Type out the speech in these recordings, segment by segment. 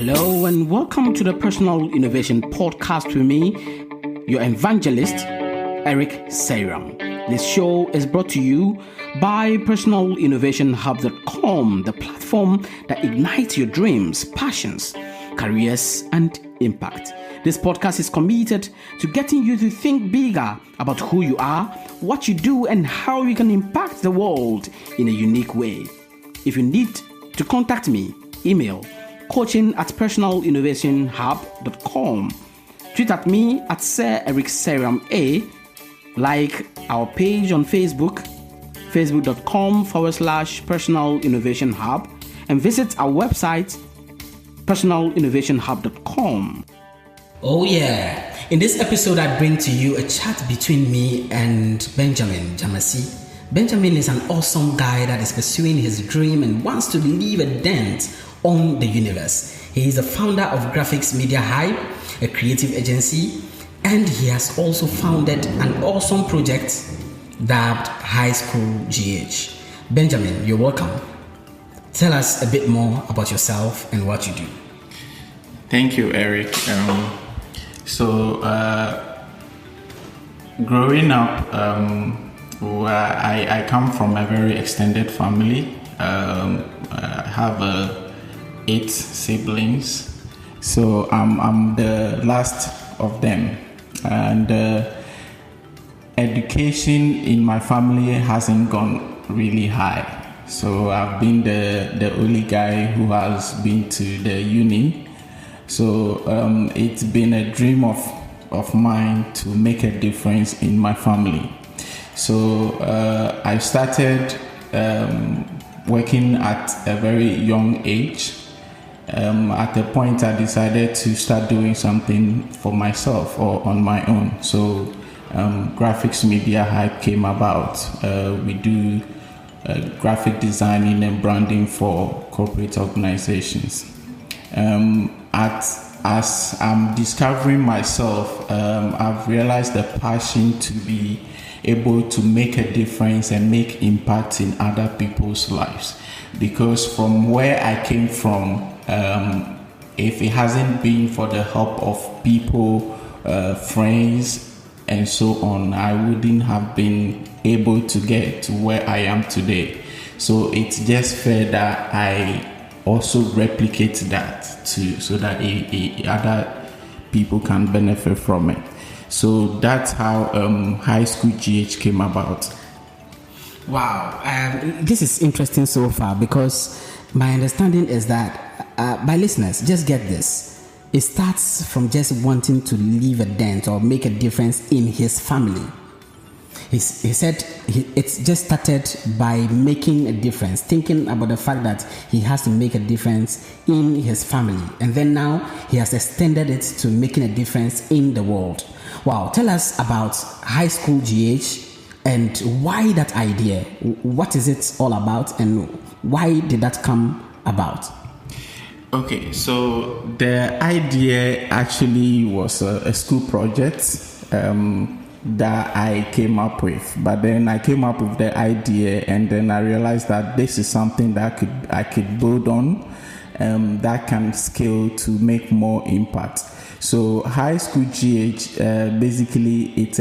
Hello and welcome to the Personal Innovation Podcast with me, your evangelist, Eric Sayram. This show is brought to you by personalinnovationhub.com, the platform that ignites your dreams, passions, careers, and impact. This podcast is committed to getting you to think bigger about who you are, what you do, and how you can impact the world in a unique way. If you need to contact me, email coaching@personalinnovationhub.com. Tweet at me at Sir Eric Sayram A. Like our page on Facebook, facebook.com/Personal Innovation Hub, and visit our website, personalinnovationhub.com. Oh yeah, in this episode I bring to you a chat between me and Benjamin Dzamesi. Benjamin is an awesome guy that is pursuing his dream and wants to leave a dent on the universe. He is the founder of Graphics Media Hype, a creative agency, and he has also founded an awesome project dubbed HighSchoolGh. Benjamin, you're welcome. Tell us a bit more about yourself and what you do. Thank you, Eric. Growing up, I come from a very extended family. I have 8 siblings, so I'm the last of them, and education in my family hasn't gone really high. So I've been the only guy who has been to the uni. So it's been a dream of mine to make a difference in my family. So I started working at a very young age. At a point, I decided to start doing something for myself or on my own. So Graphics Media Hype came about. We do graphic designing and branding for corporate organizations. As I'm discovering myself, I've realized the passion to be able to make a difference and make impact in other people's lives. Because from where I came from, if it hasn't been for the help of people, friends, and so on, I wouldn't have been able to get to where I am today. So it's just fair that I also replicate that too, so that other people can benefit from it. So that's how HighSchoolGh came about. Wow, this is interesting so far, because my understanding is that, my listeners, just get this. It starts from just wanting to leave a dent or make a difference in his family. He said it's just started by making a difference, thinking about the fact that he has to make a difference in his family. And then now he has extended it to making a difference in the world. Wow, tell us about HighSchoolGh and why that idea. What is it all about and why did that come about? Okay, so the idea actually was a school project that I came up with. But then I came up with the idea, and then I realized that this is something that I could build on, that can scale to make more impact. So HighSchoolGh, basically it's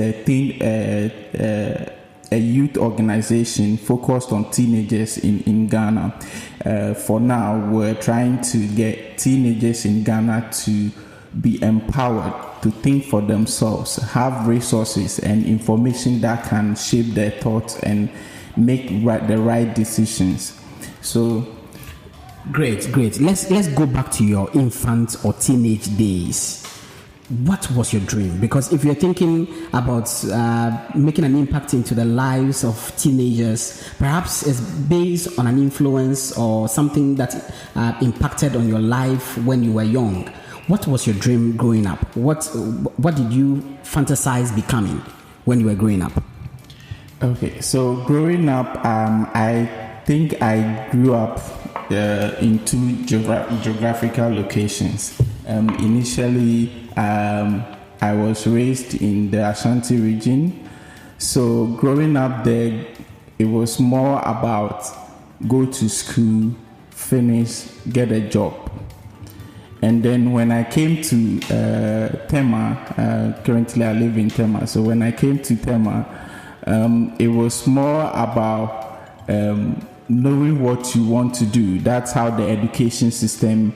a youth organization focused on teenagers in Ghana. For now, we're trying to get teenagers in Ghana to be empowered to think for themselves, have resources and information that can shape their thoughts and make the right decisions. So great. Let's go back to your infant or teenage days. What was your dream? Because if you're thinking about making an impact into the lives of teenagers, perhaps it's based on an influence or something that impacted on your life when you were young. What was your dream growing up? What did you fantasize becoming when you were growing up? Okay, so growing up, I think I grew up in 2 geographical locations. Initially, I was raised in the Ashanti region. So growing up there, it was more about go to school, finish, get a job. And then when I came to Tema, currently I live in Tema. So when I came to Tema, it was more about knowing what you want to do. That's how the education system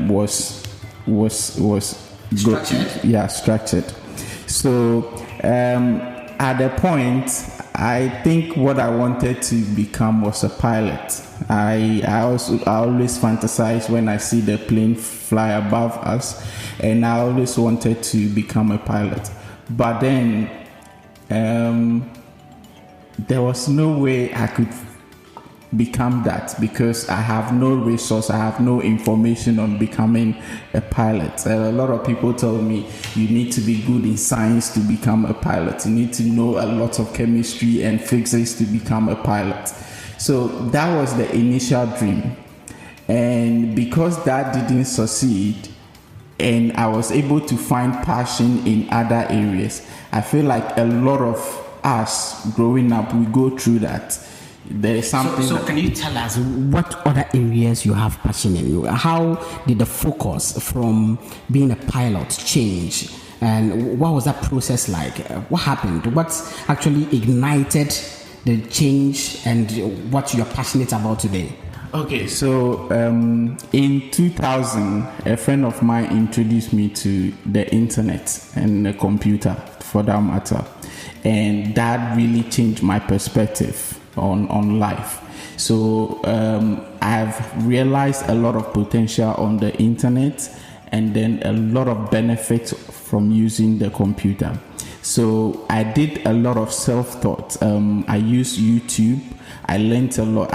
was structured. Structured. So at the point, I think what I wanted to become was a pilot. I always fantasize when I see the plane fly above us, and I always wanted to become a pilot. But then there was no way I could become that because I have no resource, I have no information on becoming a pilot. A lot of people tell me you need to be good in science to become a pilot. You need to know a lot of chemistry and physics to become a pilot. So that was the initial dream. And because that didn't succeed and I was able to find passion in other areas, I feel like a lot of us growing up, we go through that. There is something. So can you tell us what other areas you have passion in? How did the focus from being a pilot change? And what was that process like? What happened? What actually ignited the change and what you're passionate about today? Okay, so in 2000, a friend of mine introduced me to the internet and the computer, for that matter. And that really changed my perspective on life. So I've realized a lot of potential on the internet and then a lot of benefits from using the computer. So I did a lot of self-taught. I used YouTube. I learned a lot.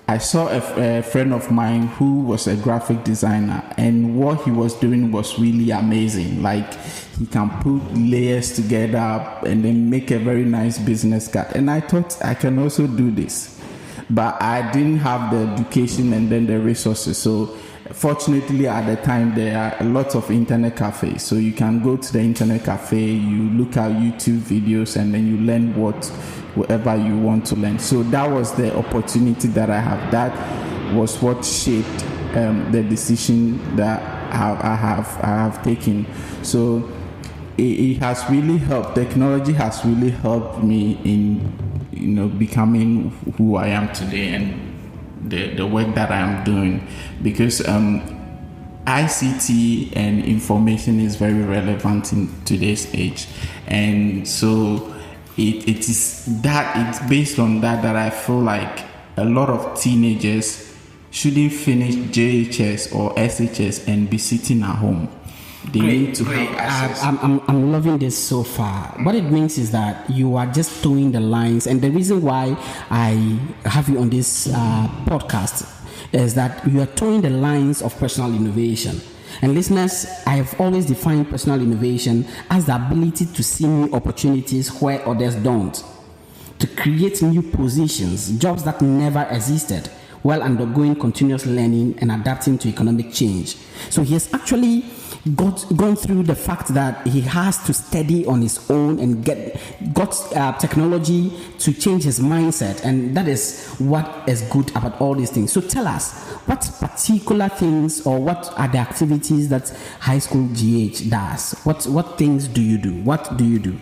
I saw a friend of mine who was a graphic designer, and what he was doing was really amazing. Like, he can put layers together and then make a very nice business card. And I thought I can also do this, but I didn't have the education and then the resources. So fortunately at the time there are a lot of internet cafes, so you can go to the internet cafe, you look at YouTube videos, and then you learn whatever you want to learn. So that was the opportunity that I have. That was what shaped the decision that I have taken. So it has really helped. Technology has really helped me in becoming who I am today and the work that I am doing, because ICT and information is very relevant in today's age. And so it's based on that I feel like a lot of teenagers shouldn't finish JHS or SHS and be sitting at home. They need to have access. I'm loving this so far. What it means is that you are just towing the lines, and the reason why I have you on this podcast is that you are towing the lines of personal innovation. And listeners, I have always defined personal innovation as the ability to see new opportunities where others don't, to create new positions, jobs that never existed, while undergoing continuous learning and adapting to economic change. So he has actually gone through the fact that he has to study on his own and got technology to change his mindset, and that is what is good about all these things. So tell us, what particular things or what are the activities that HighSchoolGh does? What things do you do? What do you do?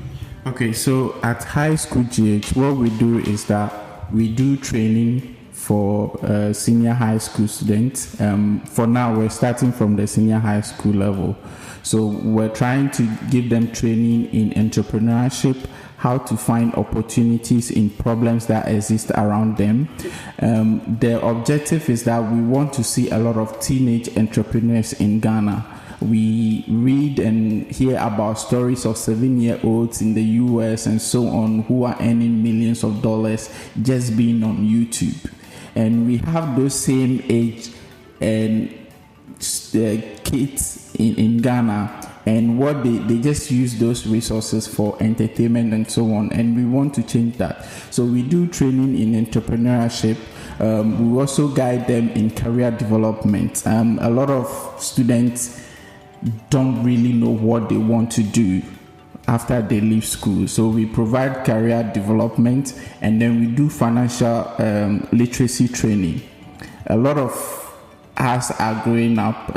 Okay, so at HighSchoolGh, what we do is that we do training for senior high school students. For now, we're starting from the senior high school level. So we're trying to give them training in entrepreneurship, how to find opportunities in problems that exist around them. The objective is that we want to see a lot of teenage entrepreneurs in Ghana. We read and hear about stories of 7-year-olds in the US and so on who are earning millions of dollars just being on YouTube. And we have those same age and kids in Ghana, and what they just use those resources for entertainment and so on. And we want to change that. So we do training in entrepreneurship. We also guide them in career development. A lot of students don't really know what they want to do after they leave school. So we provide career development, and then we do financial literacy training. A lot of us are growing up,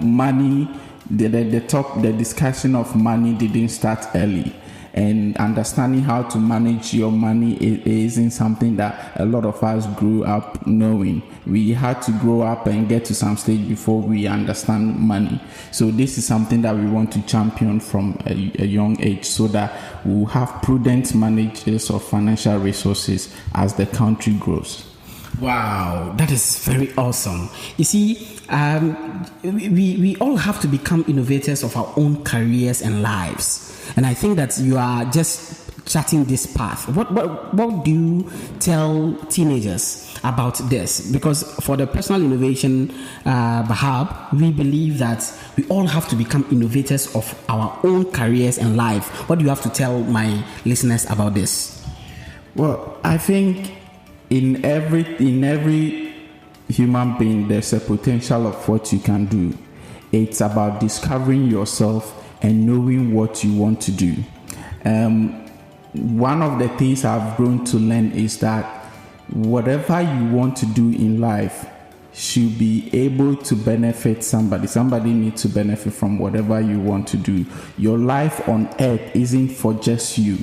money, the discussion of money didn't start early. And understanding how to manage your money isn't something that a lot of us grew up knowing. We had to grow up and get to some stage before we understand money. So this is something that we want to champion from a young age, so that we'll have prudent managers of financial resources as the country grows. Wow, that is very awesome. You see, we all have to become innovators of our own careers and lives. And I think that you are just charting this path. What do you tell teenagers about this? Because for the Personal Innovation Hub, we believe that we all have to become innovators of our own careers and life. What do you have to tell my listeners about this? Well, I think in every human being, there's a potential of what you can do. It's about discovering yourself and knowing what you want to do. One of the things I've grown to learn is that whatever you want to do in life should be able to benefit somebody. Somebody needs to benefit from whatever you want to do. Your life on earth isn't for just you.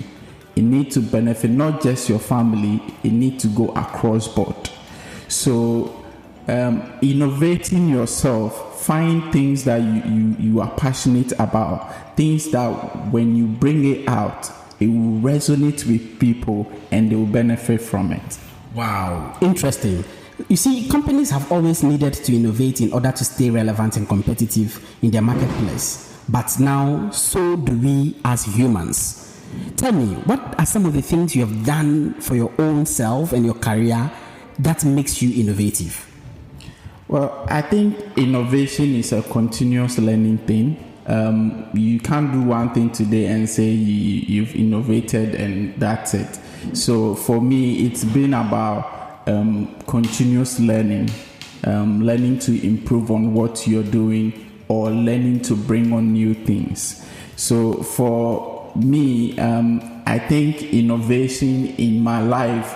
It needs to benefit not just your family, it needs to go across board. So innovating yourself, find things that you are passionate about, things that when you bring it out, it will resonate with people and they will benefit from it. Wow, interesting. You see, companies have always needed to innovate in order to stay relevant and competitive in their marketplace. But now, so do we as humans. Tell me, what are some of the things you have done for your own self and your career that makes you innovative? Well, I think innovation is a continuous learning thing. You can't do one thing today and say you've innovated and that's it. So for me, it's been about continuous learning, learning to improve on what you're doing or learning to bring on new things. So for me, I think innovation in my life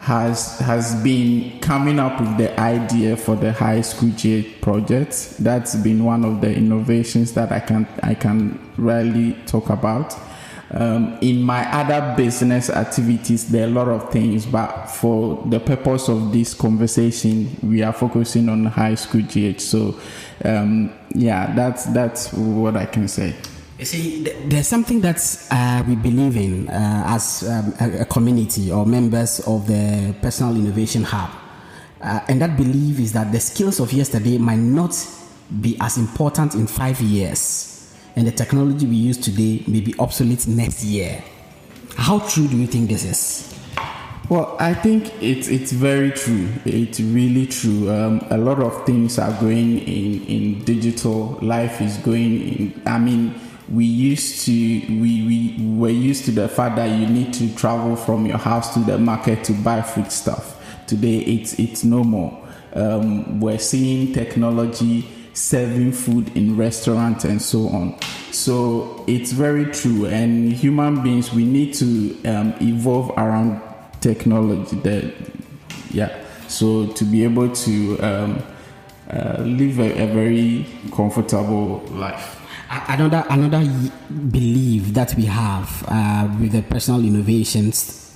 has been coming up with the idea for the HighSchoolGh project. That's been one of the innovations that I can rarely talk about. In my other business activities, there are a lot of things, but for the purpose of this conversation, we are focusing on HighSchoolGh. So, that's what I can say. You see, there's something that we believe in as a community or members of the Personal Innovation Hub. And that belief is that the skills of yesterday might not be as important in 5 years. And the technology we use today may be obsolete next year. How true do you think this is? Well, I think it's very true. It's really true. A lot of things are going in digital. Life is going in. We were used to the fact that you need to travel from your house to the market to buy food stuff. Today, it's no more. We're seeing technology serving food in restaurants and so on. So it's very true. And human beings, we need to evolve around technology. So to be able to live a very comfortable life. Another belief that we have with the personal innovations,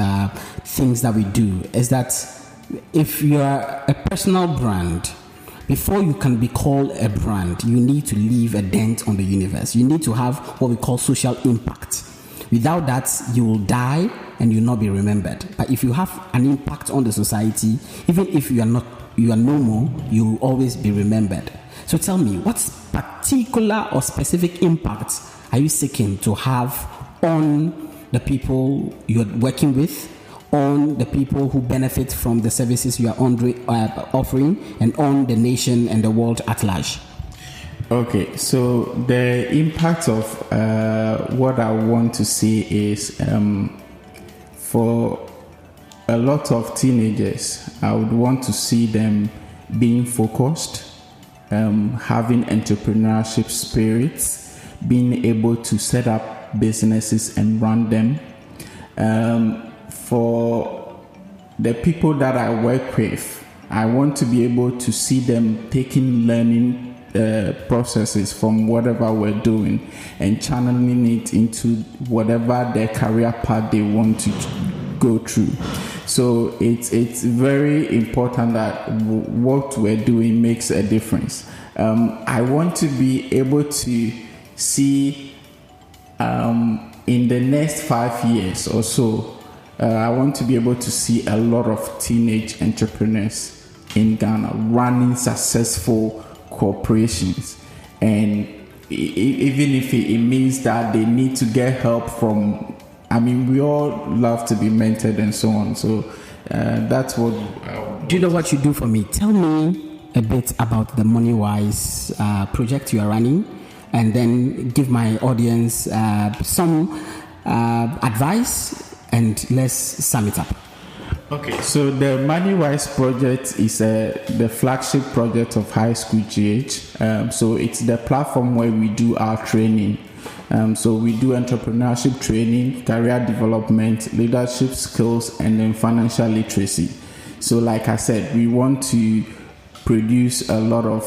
things that we do, is that if you are a personal brand, before you can be called a brand, you need to leave a dent on the universe. You need to have what we call social impact. Without that, you will die and you will not be remembered. But if you have an impact on the society, even if you are no more, you will always be remembered. So tell me, what particular or specific impact are you seeking to have on the people you're working with, on the people who benefit from the services you are offering, and on the nation and the world at large? Okay, so the impact of what I want to see is for a lot of teenagers, I would want to see them being focused, having entrepreneurship spirits, being able to set up businesses and run them. For the people that I work with, I want to be able to see them taking learning processes from whatever we're doing and channeling it into whatever their career path they want to go through. So it's very important that what we're doing makes a difference. I want to be able to see in the next 5 years or so, I want to be able to see a lot of teenage entrepreneurs in Ghana running successful corporations, and even if it means that they need to get help from, we all love to be mentored and so on. So that's what. Do you know what you do for me? Tell me a bit about the Moneywise project you are running, and then give my audience some advice, and let's sum it up. Okay, so the Moneywise Project is the flagship project of HighSchoolGh. So it's the platform where we do our training. So we do entrepreneurship training, career development, leadership skills, and then financial literacy. So like I said, we want to produce a lot of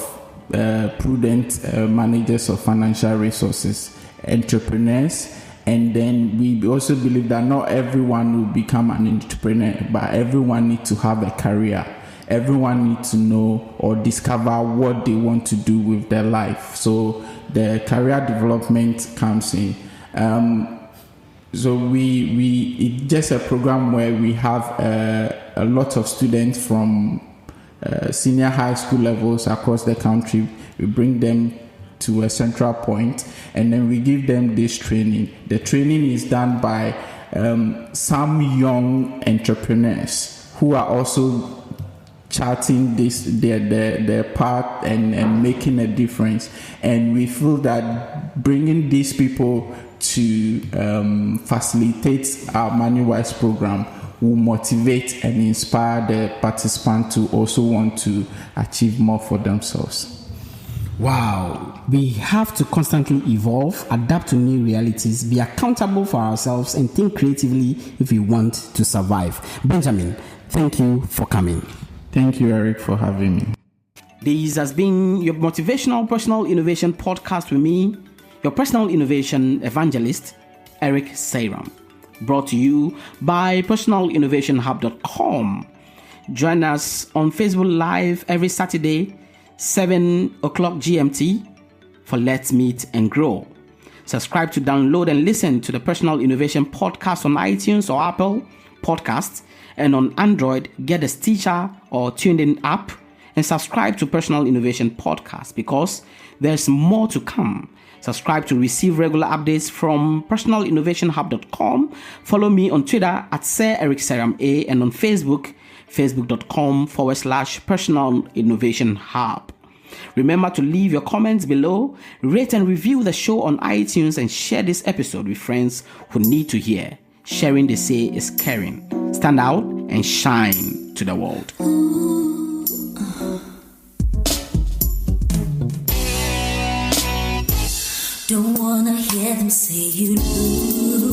prudent managers of financial resources, entrepreneurs. And then we also believe that not everyone will become an entrepreneur, but everyone needs to have a career. Everyone needs to know or discover what they want to do with their life. So the career development comes in. So it's just a program where we have a lot of students from senior high school levels across the country. We bring them to a central point, and then we give them this training. The training is done by some young entrepreneurs who are also charting their path and making a difference. And we feel that bringing these people to facilitate our Moneywise program will motivate and inspire the participants to also want to achieve more for themselves. Wow, we have to constantly evolve, adapt to new realities, be accountable for ourselves, and think creatively if we want to survive. Benjamin, thank you for coming. Thank you, Eric, for having me. This has been your motivational personal innovation podcast with me, your personal innovation evangelist, Eric Sairam, brought to you by personalinnovationhub.com. Join us on Facebook Live every Saturday, 7 o'clock GMT for Let's Meet and Grow. Subscribe to download and listen to the Personal Innovation Podcast on iTunes or Apple Podcasts, and on Android, get the Stitcher or TuneIn app and subscribe to Personal Innovation Podcast, because there's more to come. Subscribe to receive regular updates from personalinnovationhub.com. Follow me on Twitter at Sir Eric Seram A, and on Facebook, facebook.com/Personal Innovation Hub. Remember to leave your comments below, rate and review the show on iTunes, and share this episode with friends who need to hear. Sharing, they say, is caring. Stand out and shine to the world. Don't wanna hear them say you lose.